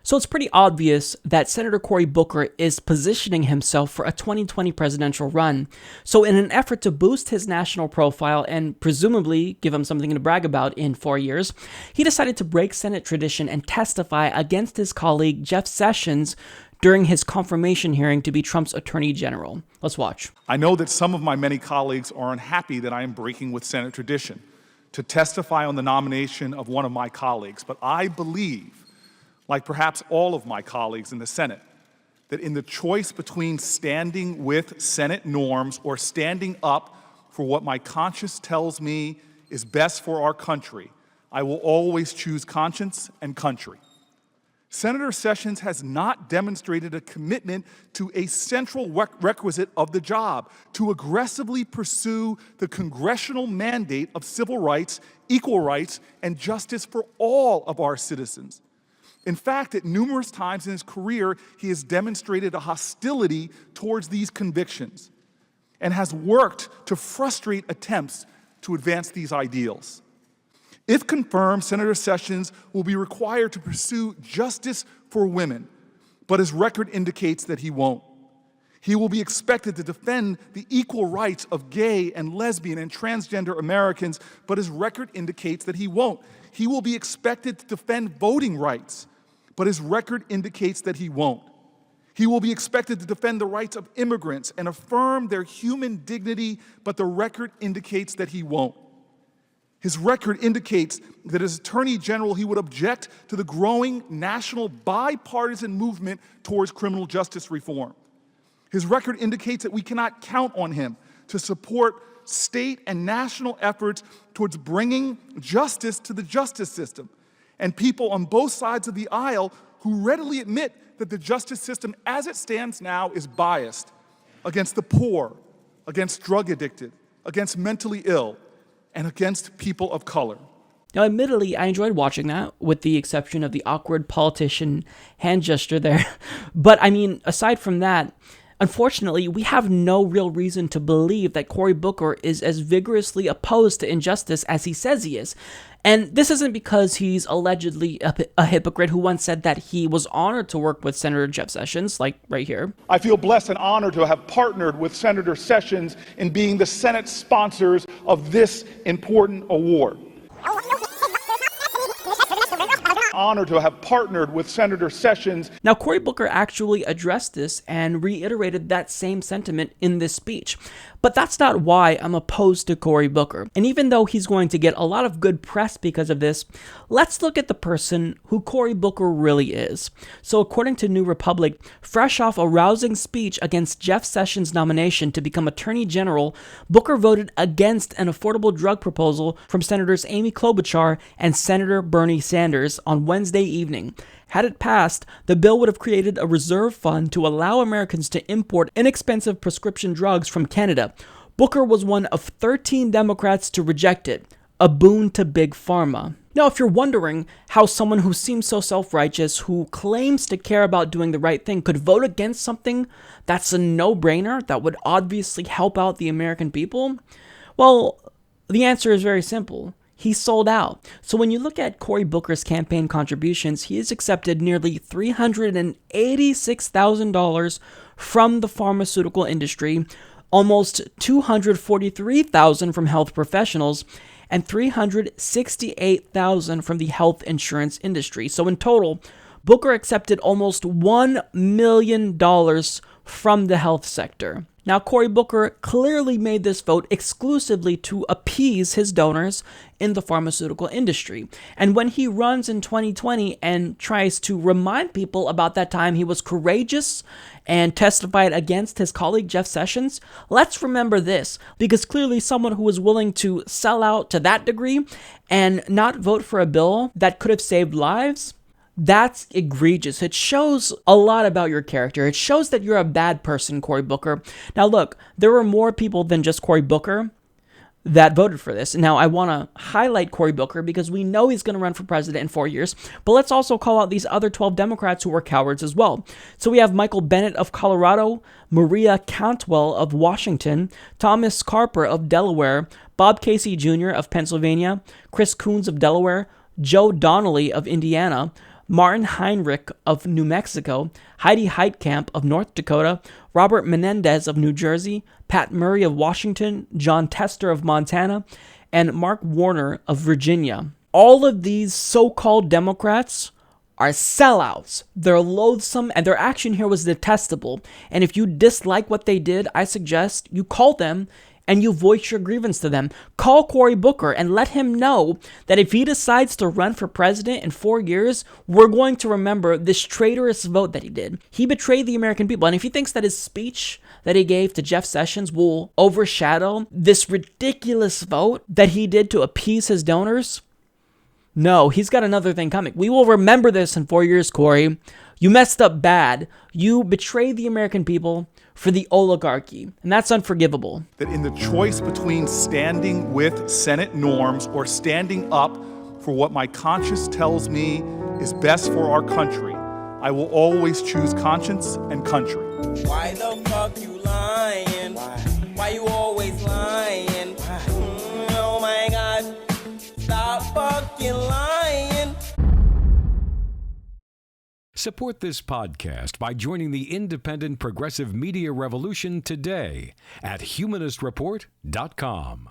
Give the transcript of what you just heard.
So it's pretty obvious that Senator Cory Booker is positioning himself for a 2020 presidential run. So in an effort to boost his national profile and presumably give him something to brag about in 4 years, he decided to break Senate tradition and testify against his colleague Jeff Sessions during his confirmation hearing to be Trump's attorney general. Let's watch. I know that some of my many colleagues are unhappy that I am breaking with Senate tradition to testify on the nomination of one of my colleagues, but I believe, like perhaps all of my colleagues in the Senate, that in the choice between standing with Senate norms or standing up for what my conscience tells me is best for our country, I will always choose conscience and country. Senator Sessions has not demonstrated a commitment to a central requisite of the job, to aggressively pursue the congressional mandate of civil rights, equal rights, and justice for all of our citizens. In fact, at numerous times in his career, he has demonstrated a hostility towards these convictions and has worked to frustrate attempts to advance these ideals. If confirmed, Senator Sessions will be required to pursue justice for women, but his record indicates that he won't. He will be expected to defend the equal rights of gay and lesbian and transgender Americans, but his record indicates that he won't. He will be expected to defend voting rights, but his record indicates that he won't. He will be expected to defend the rights of immigrants and affirm their human dignity, but the record indicates that he won't. His record indicates that as Attorney General, he would object to the growing national bipartisan movement towards criminal justice reform. His record indicates that we cannot count on him to support state and national efforts towards bringing justice to the justice system, and people on both sides of the aisle who readily admit that the justice system as it stands now is biased against the poor, against drug addicted, against mentally ill, and against people of color. Now, admittedly, I enjoyed watching that, with the exception of the awkward politician hand gesture there. But, I mean, aside from that, unfortunately, we have no real reason to believe that Cory Booker is as vigorously opposed to injustice as he says he is. And this isn't because he's allegedly a hypocrite who once said that he was honored to work with Senator Jeff Sessions, like right here. I feel blessed and honored to have partnered with Senator Sessions in being the Senate sponsors of this important award. Honored to have partnered with Senator Sessions. Now, Cory Booker actually addressed this and reiterated that same sentiment in this speech. But that's not why I'm opposed to Cory Booker. And even though he's going to get a lot of good press because of this, let's look at the person who Cory Booker really is. So according to New Republic, fresh off a rousing speech against Jeff Sessions' nomination to become Attorney General, Booker voted against an affordable drug proposal from Senators Amy Klobuchar and Senator Bernie Sanders on Wednesday evening. Had it passed, the bill would have created a reserve fund to allow Americans to import inexpensive prescription drugs from Canada. Booker was one of 13 Democrats to reject it, a boon to Big Pharma. Now, if you're wondering how someone who seems so self-righteous, who claims to care about doing the right thing, could vote against something that's a no-brainer that would obviously help out the American people, well, the answer is very simple. He sold out. So when you look at Cory Booker's campaign contributions, he has accepted nearly $386,000 from the pharmaceutical industry, almost $243,000 from health professionals, and $368,000 from the health insurance industry. So in total, Booker accepted almost $1 million from the health sector. Now, Cory Booker clearly made this vote exclusively to appease his donors in the pharmaceutical industry. And when he runs in 2020 and tries to remind people about that time he was courageous and testified against his colleague Jeff Sessions, let's remember this, because clearly someone who was willing to sell out to that degree and not vote for a bill that could have saved lives, that's egregious. It shows a lot about your character. It shows that you're a bad person, Cory Booker. Now look, there were more people than just Cory Booker that voted for this. Now I want to highlight Cory Booker because we know he's going to run for president in 4 years, but let's also call out these other 12 Democrats who were cowards as well. So we have Michael Bennet of Colorado, Maria Cantwell of Washington, Thomas Carper of Delaware, Bob Casey Jr. of Pennsylvania, Chris Coons of Delaware, Joe Donnelly of Indiana, Martin Heinrich of New Mexico, Heidi Heitkamp of North Dakota, Robert Menendez of New Jersey, Pat Murray of Washington, John Tester of Montana, and Mark Warner of Virginia. All of these so-called Democrats are sellouts. They're loathsome, and their action here was detestable. And if you dislike what they did, I suggest you call them and you voice your grievance to them. Call Cory Booker and let him know that if he decides to run for president in 4 years, we're going to remember this traitorous vote that he did. He betrayed the American people. And if he thinks that his speech that he gave to Jeff Sessions will overshadow this ridiculous vote that he did to appease his donors, no, he's got another thing coming. We will remember this in 4 years, Cory. You messed up bad. You betrayed the American people for the oligarchy, and that's unforgivable. That in the choice between standing with Senate norms or standing up for what my conscience tells me is best for our country, I will always choose conscience and country. Why the fuck you lying? Why you always lying? Oh my God, stop fucking lying. Support this podcast by joining the independent progressive media revolution today at humanistreport.com.